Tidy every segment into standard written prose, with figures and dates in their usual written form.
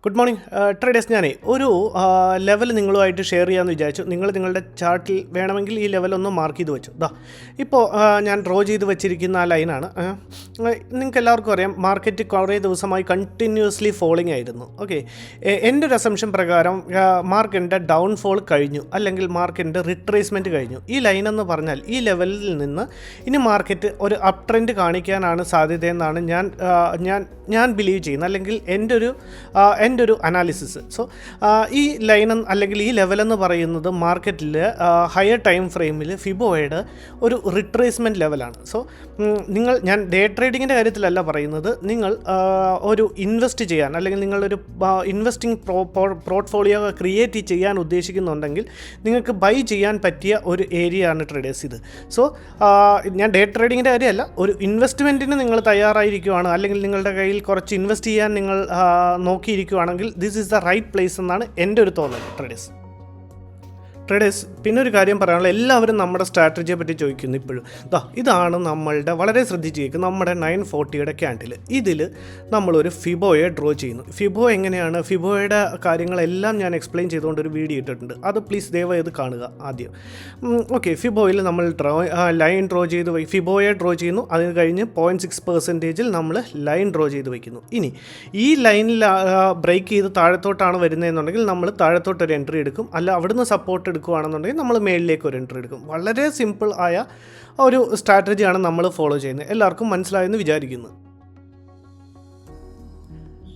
Good morning traders. ഞാനേ ഒരു level നിങ്ങളുമായിട്ട് ഷെയർ ചെയ്യാമെന്ന് വിചാരിച്ചു. നിങ്ങളുടെ ചാർട്ടിൽ വേണമെങ്കിൽ ഈ ലെവലൊന്ന് മാർക്ക് ചെയ്ത് വെച്ചു. ഇപ്പോൾ ഞാൻ ഡ്രോ ചെയ്ത് വെച്ചിരിക്കുന്ന ആ ലൈനാണ്. നിങ്ങൾക്ക് എല്ലാവർക്കും അറിയാം, മാർക്കറ്റ് കുറേ ദിവസമായി കണ്ടിന്യൂസ്ലി ഫോളിംഗ് ആയിരുന്നു. ഓക്കെ, എൻ്റെ ഒരു അസംഷൻ പ്രകാരം മാർക്കറ്റിൻ്റെ ഡൗൺഫോൾ കഴിഞ്ഞു, അല്ലെങ്കിൽ മാർക്കറ്റിൻ്റെ റിട്രേസ്മെൻറ്റ് കഴിഞ്ഞു. ഈ ലൈൻ എന്ന് പറഞ്ഞാൽ ഈ ലെവലിൽ നിന്ന് ഇനി മാർക്കറ്റ് ഒരു അപ് ട്രെൻഡ് കാണിക്കാനാണ് സാധ്യതയെന്നാണ് ഞാൻ ബിലീവ് ചെയ്യുന്നത്, അല്ലെങ്കിൽ എൻ്റെ ഒരു അനാലിസിസ്. സോ ഈ ലൈൻ അല്ലെങ്കിൽ ഈ ലെവലെന്ന് പറയുന്നത് മാർക്കറ്റിൽ ഹയർ ടൈം ഫ്രെയിമിൽ ഫിബോയുടെ ഒരു റിട്രേസ്മെൻറ്റ് ലെവലാണ്. സോ ഞാൻ ഡേ ട്രേഡിങ്ങിൻ്റെ കാര്യത്തിലല്ല പറയുന്നത്, നിങ്ങൾ ഒരു ഇൻവെസ്റ്റ് ചെയ്യാൻ അല്ലെങ്കിൽ നിങ്ങളൊരു ഇൻവെസ്റ്റിംഗ് പോർട്ട്ഫോളിയോ ക്രിയേറ്റ് ചെയ്യാൻ ഉദ്ദേശിക്കുന്നുണ്ടെങ്കിൽ നിങ്ങൾക്ക് ബൈ ചെയ്യാൻ പറ്റിയ ഒരു ഏരിയ ആണ് ട്രേഡേഴ്സ് ഇത്. സോ ഞാൻ ഡേ ട്രേഡിങ്ങിൻ്റെ കാര്യമല്ല, ഒരു ഇൻവെസ്റ്റ്മെൻറ്റിന് നിങ്ങൾ തയ്യാറായിരിക്കുവാണ്, അല്ലെങ്കിൽ നിങ്ങളുടെ കയ്യിൽ കുറച്ച് ഇൻവെസ്റ്റ് ചെയ്യാൻ നിങ്ങൾ നോക്കിയിരിക്കുവാണെങ്കിൽ this is the right place എന്നാണ് എൻ്റെ ഒരു തോന്നൽ ട്രേഡേഴ്സ്. പിന്നെ ഒരു കാര്യം പറയാനുള്ള, എല്ലാവരും നമ്മുടെ സ്ട്രാറ്റജിയെ പറ്റി ചോദിക്കുന്നു ഇപ്പോഴും. ഇതാണ് നമ്മളുടെ, വളരെ ശ്രദ്ധിച്ച് കേൾക്കും, നമ്മുടെ 940 ക്യാൻഡിൽ. ഇതിൽ നമ്മളൊരു ഫിബോയെ ഡ്രോ ചെയ്യുന്നു. ഫിബോ എങ്ങനെയാണ്, ഫിബോയുടെ കാര്യങ്ങളെല്ലാം ഞാൻ എക്സ്പ്ലെയിൻ ചെയ്തുകൊണ്ട് ഒരു വീഡിയോ ഇട്ടിട്ടുണ്ട്, അത് പ്ലീസ് ദയവായി ഇത് കാണുക ആദ്യം. ഓക്കെ, ഫിബോയിൽ നമ്മൾ ലൈൻ ഡ്രോ ചെയ്ത് ഫിബോയെ ഡ്രോ ചെയ്യുന്നു. അത് കഴിഞ്ഞ് 0.6% നമ്മൾ ലൈൻ ഡ്രോ ചെയ്ത് വയ്ക്കുന്നു. ഇനി ഈ ലൈനിൽ ബ്രേക്ക് ചെയ്ത് താഴത്തോട്ടാണ് വരുന്നതെന്നുണ്ടെങ്കിൽ നമ്മൾ താഴത്തോട്ടൊരു എൻട്രി എടുക്കും, അല്ല അവിടുന്ന് സപ്പോർട്ട് എടുക്കുകയാണെന്നുണ്ടെങ്കിൽ നമ്മൾ മേളിലേക്ക് ഒരു എൻട്രി എടുക്കും. വളരെ സിമ്പിൾ ആയ ഒരു സ്ട്രാറ്റജിയാണ് നമ്മൾ ഫോളോ ചെയ്യുന്നത്. എല്ലാവർക്കും മനസ്സിലായെന്ന് വിചാരിക്കുന്നു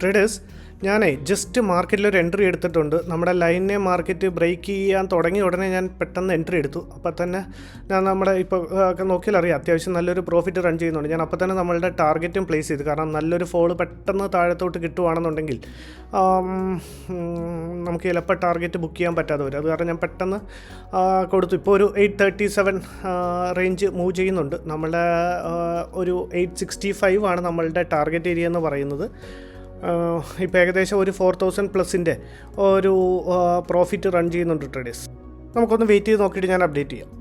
ട്രേഡേഴ്സ്. ഞാനേ ജസ്റ്റ് മാർക്കറ്റിൽ ഒരു എൻട്രി എടുത്തിട്ടുണ്ട്. നമ്മുടെ ലൈനിനെ മാർക്കറ്റ് ബ്രേക്ക് ചെയ്യാൻ തുടങ്ങിയ ഉടനെ ഞാൻ പെട്ടെന്ന് എൻട്രി എടുത്തു. അപ്പോൾ തന്നെ ഞാൻ നമ്മുടെ ഇപ്പോൾ നോക്കിയാൽ അറിയാം, അത്യാവശ്യം നല്ലൊരു പ്രോഫിറ്റ് റൺ ചെയ്യുന്നുണ്ട്. ഞാൻ അപ്പോൾ തന്നെ നമ്മളുടെ ടാർഗറ്റും പ്ലേസ് ചെയ്തു. കാരണം നല്ലൊരു ഫോള് പെട്ടെന്ന് താഴത്തോട്ട് കിട്ടുവാണെന്നുണ്ടെങ്കിൽ നമുക്ക് ചിലപ്പോൾ ടാർഗറ്റ് ബുക്ക് ചെയ്യാൻ പറ്റാതെ വരും. അത് കാരണം ഞാൻ പെട്ടെന്ന് കൊടുത്തു. ഇപ്പോൾ ഒരു 837 റേഞ്ച് മൂവ് ചെയ്യുന്നുണ്ട്. നമ്മളുടെ ഒരു 865 ആണ് നമ്മളുടെ ടാർഗറ്റ് ഏരിയ എന്ന് പറയുന്നത്. ഇപ്പോൾ ഏകദേശം ഒരു 4000+ ഒരു പ്രോഫിറ്റ് റൺ ചെയ്യുന്നുണ്ട് ട്രേഡേഴ്സ്. നമുക്കൊന്ന് വെയിറ്റ് ചെയ്ത് നോക്കിയിട്ട് ഞാൻ അപ്ഡേറ്റ് ചെയ്യാം.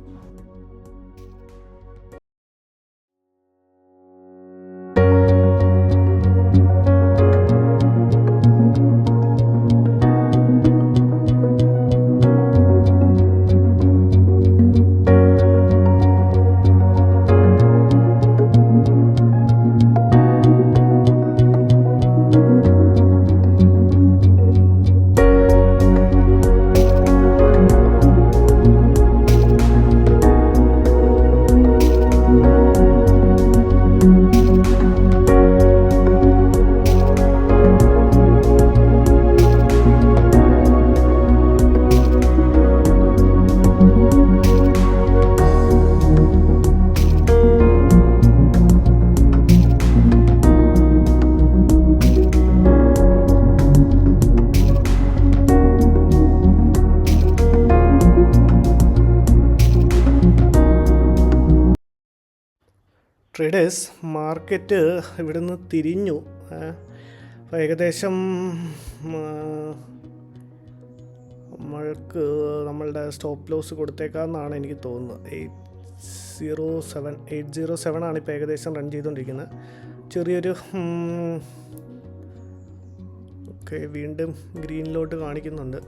ട്രേഡേഴ്സ്, മാർക്കറ്റ് ഇവിടുന്ന് തിരിഞ്ഞു. അപ്പോൾ ഏകദേശം നമ്മളുടെ സ്റ്റോപ്പ് ലോസ് കൊടുത്തേക്കാമെന്നാണ് എനിക്ക് തോന്നുന്നത്. 807 ആണ് ഇപ്പോൾ ഏകദേശം റൺ ചെയ്തുകൊണ്ടിരിക്കുന്നത്. ചെറിയൊരു ഓക്കെ, വീണ്ടും ഗ്രീനിലോട്ട് കാണിക്കുന്നുണ്ട്.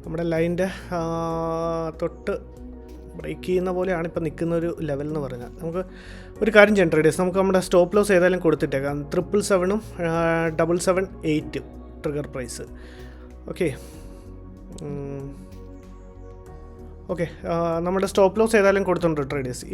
നമ്മുടെ ലൈൻ്റെ തൊട്ട് ബ്രേക്ക് ചെയ്യുന്ന പോലെയാണ് ഇപ്പോൾ നിൽക്കുന്ന ഒരു ലെവൽ എന്ന് പറഞ്ഞാൽ. നമുക്ക് ഒരു കാര്യം ചെയ്യാം ട്രേഡേഴ്സ്, നമുക്ക് നമ്മുടെ സ്റ്റോപ്പ് ലോസ് ഏതായാലും കൊടുത്തിട്ടേക്കാം. 777 778 ട്രിഗർ പ്രൈസ്. ഓക്കെ, നമ്മുടെ സ്റ്റോപ്പ് ലോസ് ഏതായാലും കൊടുത്തിട്ടുണ്ട് ട്രേഡേഴ്സ്.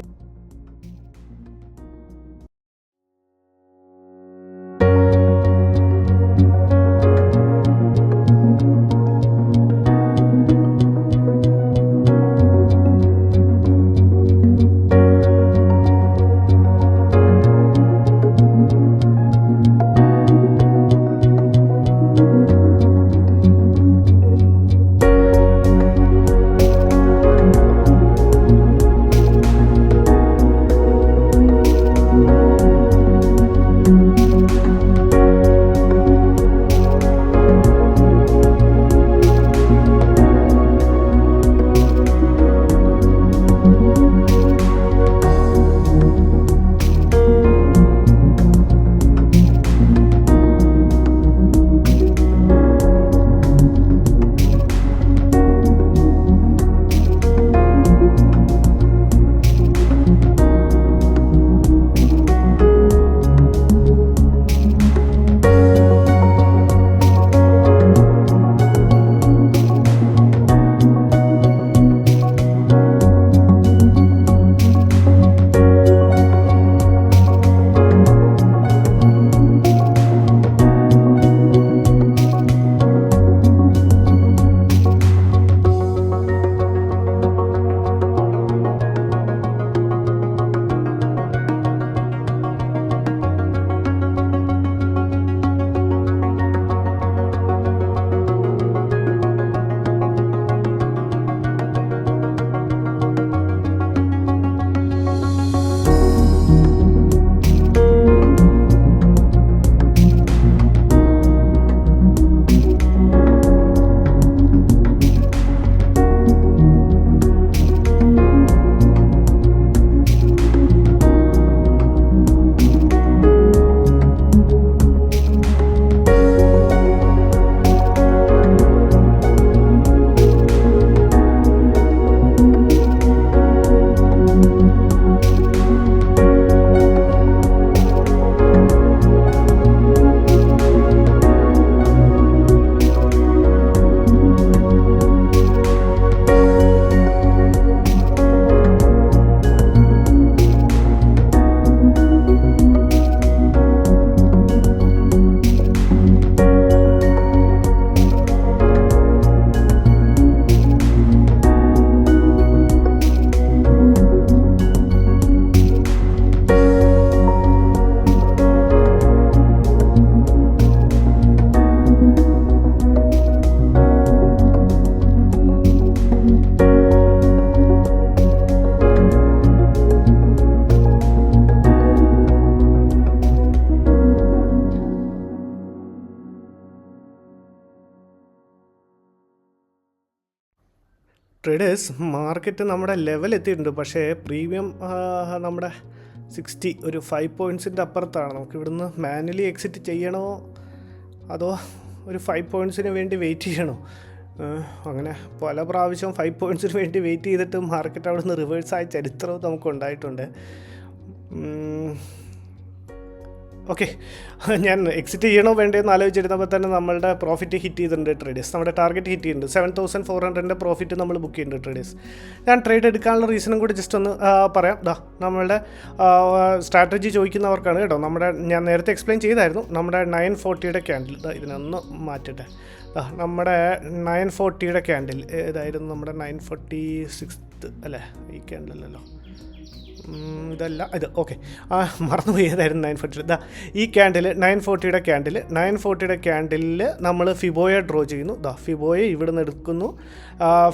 ട്രേഡേഴ്സ് മാർക്കറ്റ് നമ്മുടെ ലെവൽ എത്തിയിട്ടുണ്ട്, പക്ഷേ പ്രീമിയം നമ്മുടെ 60 ഒരു 5 പോയിൻറ്റ്സിൻ്റെ അപ്പുറത്താണ്. നമുക്ക് ഇവിടുന്ന് മാനുവലി എക്സിറ്റ് ചെയ്യണോ അതോ ഒരു 5 പോയിൻറ്റ്സിന് വേണ്ടി വെയിറ്റ് ചെയ്യണോ? അങ്ങനെ പല പ്രാവശ്യവും 5 പോയിൻറ്റ്സിന് വേണ്ടി വെയിറ്റ് ചെയ്തിട്ട് മാർക്കറ്റ് അവിടെ നിന്ന് റിവേഴ്സായ ചരിത്രവും നമുക്കുണ്ടായിട്ടുണ്ട്. ഓക്കെ, ഞാൻ എക്സിറ്റ് ചെയ്യണോ വേണ്ടതെന്ന് ആലോചിച്ചിരുന്നപ്പോൾ തന്നെ നമ്മളുടെ പ്രോഫിറ്റ് ഹിറ്റ് ചെയ്തിട്ടുണ്ട് ട്രേഡേഴ്സ്. നമ്മുടെ ടാർഗറ്റ് ഹിറ്റ് ചെയ്യുന്നുണ്ട്. 7400 പ്രോഫിറ്റ് നമ്മൾ ബുക്ക് ചെയ്യുന്നുണ്ട് ട്രേഡേഴ്സ്. ഞാൻ ട്രേഡ് എടുക്കാനുള്ള റീസണും കൂടി ജസ്റ്റ് ഒന്ന് പറയാം. നമ്മളുടെ സ്ട്രാറ്റജി ചോദിക്കുന്നവർക്കാണ് കേട്ടോ. ഞാൻ നേരത്തെ എക്സ്പ്ലെയിൻ ചെയ്തായിരുന്നു. നമ്മുടെ 940 ക്യാൻഡിൽ ഇതിനൊന്ന് മാറ്റട്ടെ. നമ്മുടെ 940 ക്യാൻഡിൽ ഏതായിരുന്നു? നമ്മുടെ 946 അല്ലേ? ഈ ക്യാൻഡിലല്ലോ, ഇതല്ല ഇത്. ഓക്കെ, മറന്നുപോയി ഏതായിരുന്നു 940. ഈ ക്യാൻഡിൽ 940 ക്യാൻഡിലിൽ നമ്മൾ ഫിബോയെ ഡ്രോ ചെയ്യുന്നു. ഫിബോയെ ഇവിടെ നിന്ന് എടുക്കുന്നു.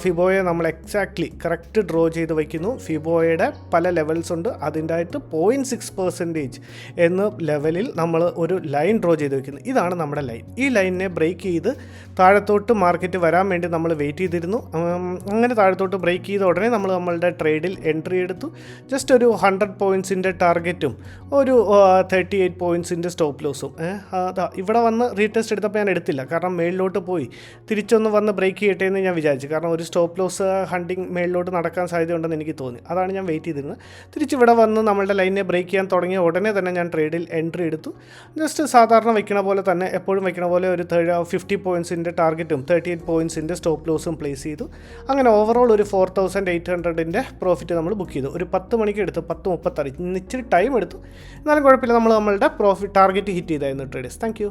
ഫിബോയെ നമ്മൾ എക്സാക്ട്ലി കറക്റ്റ് ഡ്രോ ചെയ്ത് വയ്ക്കുന്നു. ഫിബോയുടെ പല ലെവൽസ് ഉണ്ട്. അതിൻ്റെ ആയിട്ട് 0.6% എന്ന ലെവലിൽ നമ്മൾ ഒരു ലൈൻ ഡ്രോ ചെയ്ത് വയ്ക്കുന്നു. ഇതാണ് നമ്മുടെ ലൈൻ. ഈ ലൈനിനെ ബ്രേക്ക് ചെയ്ത് താഴത്തോട്ട് മാർക്കറ്റ് വരാൻ വേണ്ടി നമ്മൾ വെയിറ്റ് ചെയ്തിരുന്നു. അങ്ങനെ താഴത്തോട്ട് ബ്രേക്ക് ചെയ്ത ഉടനെ നമ്മൾ നമ്മളുടെ ട്രേഡിൽ എൻട്രി എടുത്തു. ജസ്റ്റ് ഒരു 100 പോയിൻറ്റ്സിൻ്റെ ടാർഗറ്റും ഒരു 38 പോയിൻറ്റ്സിൻ്റെ സ്റ്റോപ്പ് ലോസും. ഇവിടെ വന്ന് റീടെസ്റ്റ് എടുത്തപ്പോൾ ഞാൻ എടുത്തില്ല, കാരണം മേളിലോട്ട് പോയി തിരിച്ചൊന്ന് വന്ന് ബ്രേക്ക് ചെയ്യട്ടെ എന്ന് ഞാൻ വിചാരിച്ചു. കാരണം ഒരു സ്റ്റോപ്പ് ലോസ് ഹണ്ടിങ് മേളിലോട്ട് നടക്കാൻ സാധ്യതയുണ്ടെന്ന് എനിക്ക് തോന്നി. അതാണ് ഞാൻ വെയിറ്റ് ചെയ്തിരുന്നത്. തിരിച്ചിവിടെ വന്ന് നമ്മളുടെ ലൈനെ ബ്രേക്ക് ചെയ്യാൻ തുടങ്ങിയ ഉടനെ തന്നെ ഞാൻ ട്രേഡിൽ എൻട്രി എടുത്തു. ജസ്റ്റ് സാധാരണ വയ്ക്കണ പോലെ തന്നെ, എപ്പോഴും വയ്ക്കണ പോലെ ഒരു 50 പോയിൻറ്റ്സിൻ്റെ ടാർഗറ്റും 38 പോയിൻറ്റ്സിൻ്റെ സ്റ്റോപ്പ് ലോസും പ്ലേസ് ചെയ്തു. അങ്ങനെ ഓവറോൾ ഒരു 4800 പ്രോഫിറ്റ് നമ്മൾ ബുക്ക് ചെയ്തു. ഒരു 10 മണിക്ക് എടുത്തു, 10:36. ഇച്ചിരി ടൈം എടുത്തു, എന്നാലും കുഴപ്പമില്ല. നമ്മളുടെ പ്രോഫിറ്റ് ടാർഗറ്റ് ഹിറ്റ് ചെയ്തായിരുന്നു ട്രേഡേഴ്സ്. Thank you.